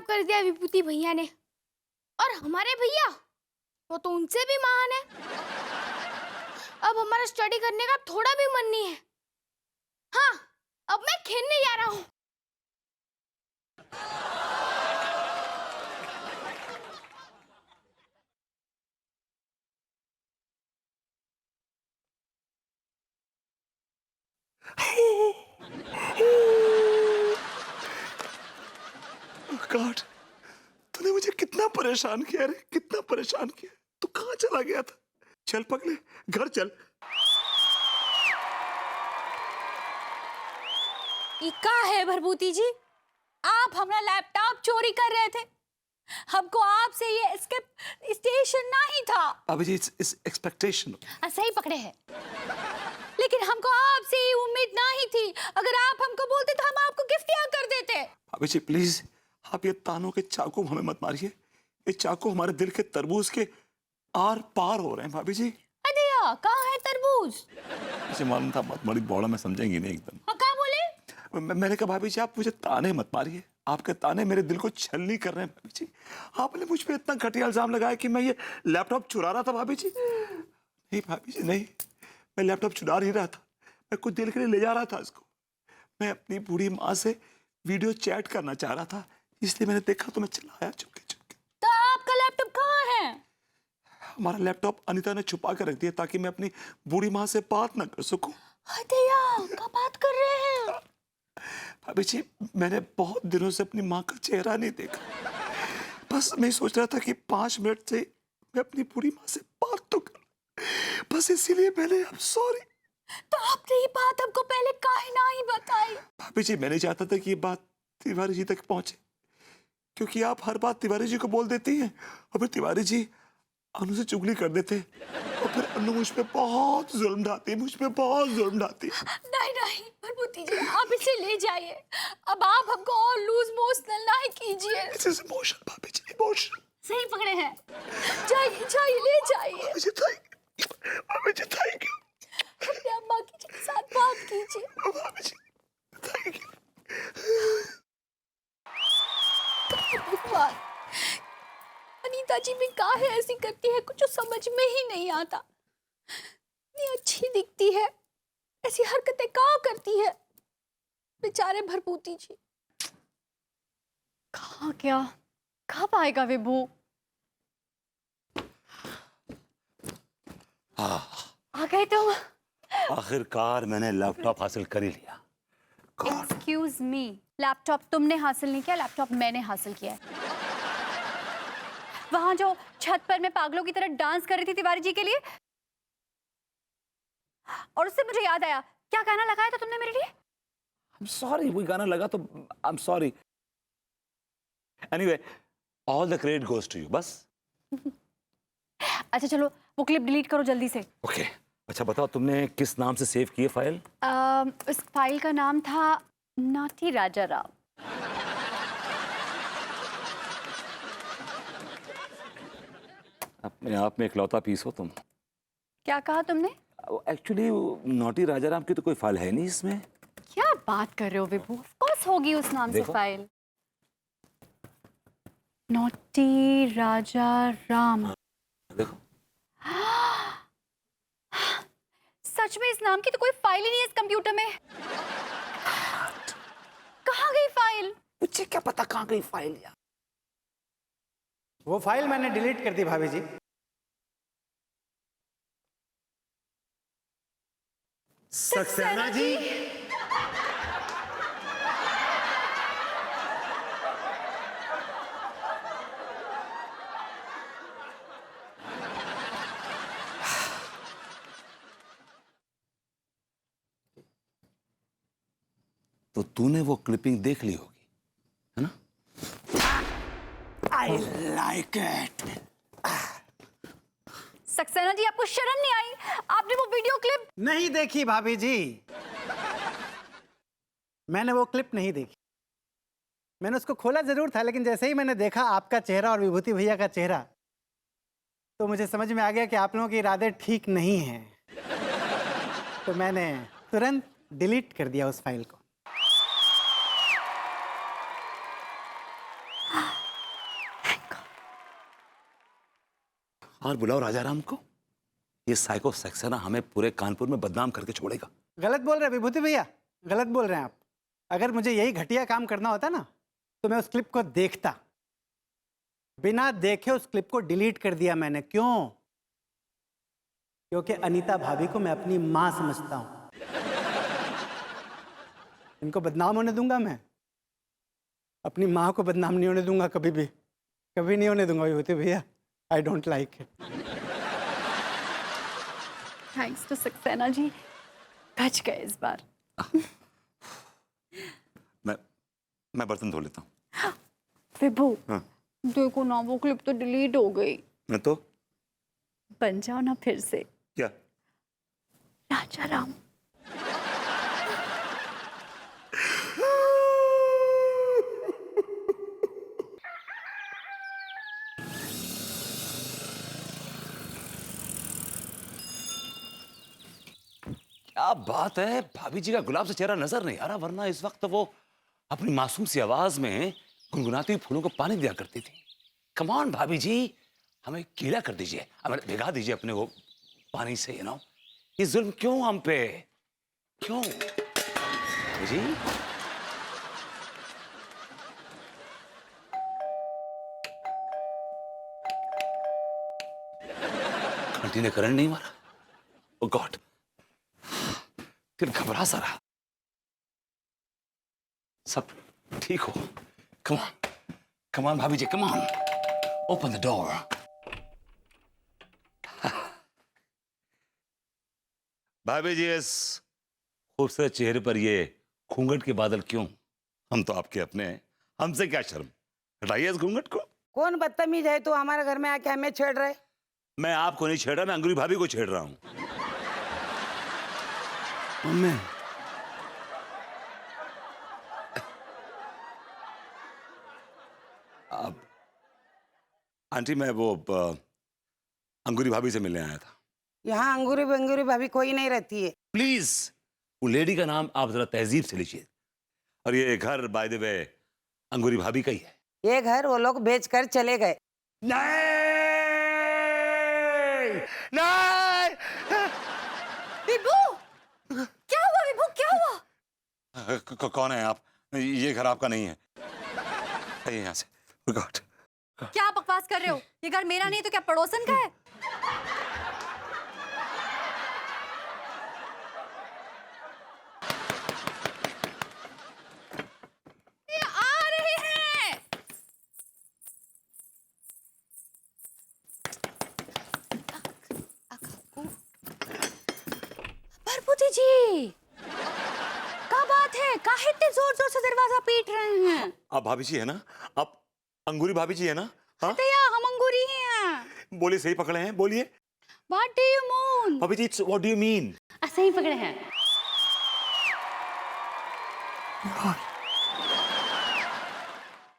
कर दिया विभूति भैया ने। और हमारे भैया वो तो उनसे भी महान है। अब हमारा स्टडी करने का थोड़ा भी मन नहीं है। हाँ, अब मैं खेलने जा रहा हूँ। गॉड, तूने मुझे कितना परेशान किया रे, कितना परेशान किया। तू कहाँ चला गया था? चल पगले, घर चल। ये का है भरभूति जी? आप हमारा लैपटॉप चोरी कर रहे थे। हमको आपसे ये एक्सपेक्टेशन नहीं था। अभी जी इस एक्सपेक्टेशन। सही पकड़े हैं। लेकिन हमको आपसे ये उम्मीद नहीं थी। अगर आप हमको बोलते तो हम आपको गिफ्ट दिया कर देते। अभी जी प्लीज, आप ये तानों के चाकू हमें मत मारिए। ये चाकू हमारे दिल के तरबूज के आर पार हो रहे हैं भाभी जी। अदिया, कहाँ है तरबूज? मुझे मालूम था बहुत बड़ी बौड़ा में समझेंगी नहीं एकदम। हाँ, क्या बोले? मैंने कहा भाभी जी आप मुझे ताने मत मारिए। आपके ताने मेरे दिल को छलनी कर रहे हैं भाभी जी। आपने मुझ पे इतना घटिया इल्जाम लगाया कि मैं ये लैपटॉप चुरा रहा था भाभी जी। नहीं भाभी जी नहीं, मैं लैपटॉप चुरा नहीं रहा था। मैं कुछ देर के लिए ले जा रहा था इसको। मैं अपनी बूढ़ी माँ से वीडियो चैट करना चाह रहा था, इसलिए मैंने देखा तो मैं चिल्लाया चुपके चुपके। तो आपका लैपटॉप कहाँ है? हमारा लैपटॉप अनीता ने छुपा कर रख दिया ताकि मैं अपनी बूढ़ी माँ से बात ना कर सकूं। अदिया, क्या बात कर रहे हैं? भाभी जी मैंने बहुत दिनों से अपनी माँ का चेहरा नहीं देखा। बस मैं सोच रहा था कि 5 मिनट से मैं अपनी बूढ़ी माँ से बात तो कर, बस इसीलिए मैंने अब सॉरी। तो आपने ये बात हमको पहले काहे नहीं बताई? भाभी जी मैं नहीं चाहता था कि ये बात तिवारी जी तक पहुंचे, क्योंकि आप हर बात तिवारी जी को बोल देती हैं और फिर तिवारी जी अनु से चुगली कर देते और फिर अनु मुझ पे बहुत जुल्म ढाती है, मुझ पे बहुत जुल्म ढाती है। नहीं नहीं भरभूति जी, आप इसे ले जाइए। अब आप हमको और लूज मोशन नहीं कीजिए। इमोशन भाभी जी, इमोशन। सही पकड़े हैं। जाइए जाइए, ले जाइए। भाभी जी थैंक यू। अपने अम्मा की के साथ बात कीजिए। भाभी जी थैंक यू। भगवान, अनीता जी भी काहे ऐसी करती है, कुछ समझ में ही नहीं आता। इतनी अच्छी दिखती है, ऐसी हरकतें कहाँ करती है बेचारे भरभूति जी। कहाँ क्या, कब आएगा विभू? आ गए तुम? आखिरकार मैंने लैपटॉप हासिल कर ही लिया। एक्सक्यूज मी, लैपटॉप तुमने हासिल नहीं किया, लैपटॉप मैंने हासिल किया है। वहां जो छत पर मैं पागलों की तरह डांस कर रही थी तिवारी जी के लिए, और उससे मुझे याद आया, क्या गाना लगाया था तुमने मेरे लिए? I'm sorry, वही गाना लगा तो I'm sorry. Anyway, all the credit goes to you, बस। अच्छा चलो, वो क्लिप डिलीट करो जल्दी से। Okay. अच्छा बताओ, तुमने किस नाम से सेव की है फाइल? उस फाइल का नाम था नॉटी राजा राव। अपने आप में इकलौता पीस हो तुम। क्या कहा तुमने? एक्चुअली नॉटी राजाराम की तो कोई फाइल है नहीं इसमें। क्या बात कर रहे हो विभू? ऑफ कोर्स होगी उस नाम से फाइल। नॉटी राजा राम। देखो। सच में इस नाम की तो कोई फाइल ही नहीं है इस कंप्यूटर में। कहाँ गई फाइल? मुझे क्या पता कहाँ गई फाइल यार। वो फाइल मैंने डिलीट कर दी भाभी जी। सक्सेना जी। तो तूने वो क्लिपिंग देख ली होगी, है ना? I like it. Saxena ji, आपको शर्म नहीं आई? आपने वो वीडियो क्लिप नहीं देखी भाभी जी, मैंने वो क्लिप नहीं देखी। मैंने उसको खोला जरूर था, लेकिन जैसे ही मैंने देखा आपका चेहरा और विभूति भैया का चेहरा, तो मुझे समझ में आ गया कि आप लोगों के इरादे ठीक नहीं हैं। तो मैंने तुरंत डिलीट कर दिया उस फाइल को। और बुलाओ राजाराम को। ये साइको सक्सेना हमें पूरे कानपुर में बदनाम करके छोड़ेगा। गलत बोल रहे हैं विभूति भैया, गलत बोल रहे हैं आप। अगर मुझे यही घटिया काम करना होता ना तो मैं उस क्लिप को देखता। बिना देखे उस क्लिप को डिलीट कर दिया मैंने। क्यों? क्योंकि अनीता भाभी को मैं अपनी मां समझता हूं। इनको बदनाम होने दूंगा मैं? अपनी मां को बदनाम नहीं होने दूंगा, कभी भी, कभी नहीं होने दूंगा विभूति भैया। I don't like it. Thanks to Saxena ji, बच गए इस बार। मैं बर्तन धो लेता हूँ। विभू, हाँ। देखो ना वो क्लिप तो डिलीट हो गई। मैं तो बन जाओ ना फिर से क्या? राजाराम। क्या बात है, भाभी जी का गुलाब से चेहरा नजर नहीं आ रहा, वरना इस वक्त वो अपनी मासूम सी आवाज में गुनगुनाती हुई फूलों को पानी दिया करती थी। कम ऑन भाभी जी, हमें गीला कर दीजिए, हमें भिगा दीजिए अपने वो पानी से। ये जुल्म क्यों हम पे, क्यों भाभी जी? घंटी ने करंट नहीं मारा? ओ गॉड, फिर घबरा सा रहा। सब ठीक हो। कम ऑन भाभी जी, come on, open the door. भाभी जी, इस खूबसूरत चेहरे पर ये घूंघट के बादल क्यों? हम तो आपके अपने हैं, हमसे क्या शर्म? हटाइए इस घूंघट को। कौन बदतमीज है तो हमारे घर में आके हमें छेड़ रहे? मैं आपको नहीं छेड़ रहा, मैं अंगूरी भाभी को छेड़ रहा हूं। मम्मी, अब आंटी, मैं वो अंगूरी भाभी से मिलने आया था। यहाँ अंगूरी बंगूरी भाभी कोई नहीं रहती है। प्लीज, वो लेडी का नाम आप जरा तहजीब से लीजिए। और ये घर बाय द वे अंगूरी भाभी का ही है। ये घर वो लोग बेच कर चले गए। नहीं, नहीं। विभू, क्या हुआ विभू, क्या हुआ? कौन है आप? ये घर आपका नहीं है। आइए यहाँ से। Oh God. क्या बकवास कर रहे हो? ये घर मेरा नहीं तो क्या पड़ोसन का है? ये आ रहे हैं। भरपूती जी, क्या बात है? काहे इतने जोर जोर से दरवाजा पीट रहे हैं? आप भाभी जी है ना? आप अंगूरी भाभी जी है ना? हाँ, भैया, हम अंगूरी ही हैं। बोलिए, सही पकड़े हैं, बोलिए। What do you mean? भाभी जी, व्हाट डू यू मीन? ऐसे ही पकड़े हैं। God.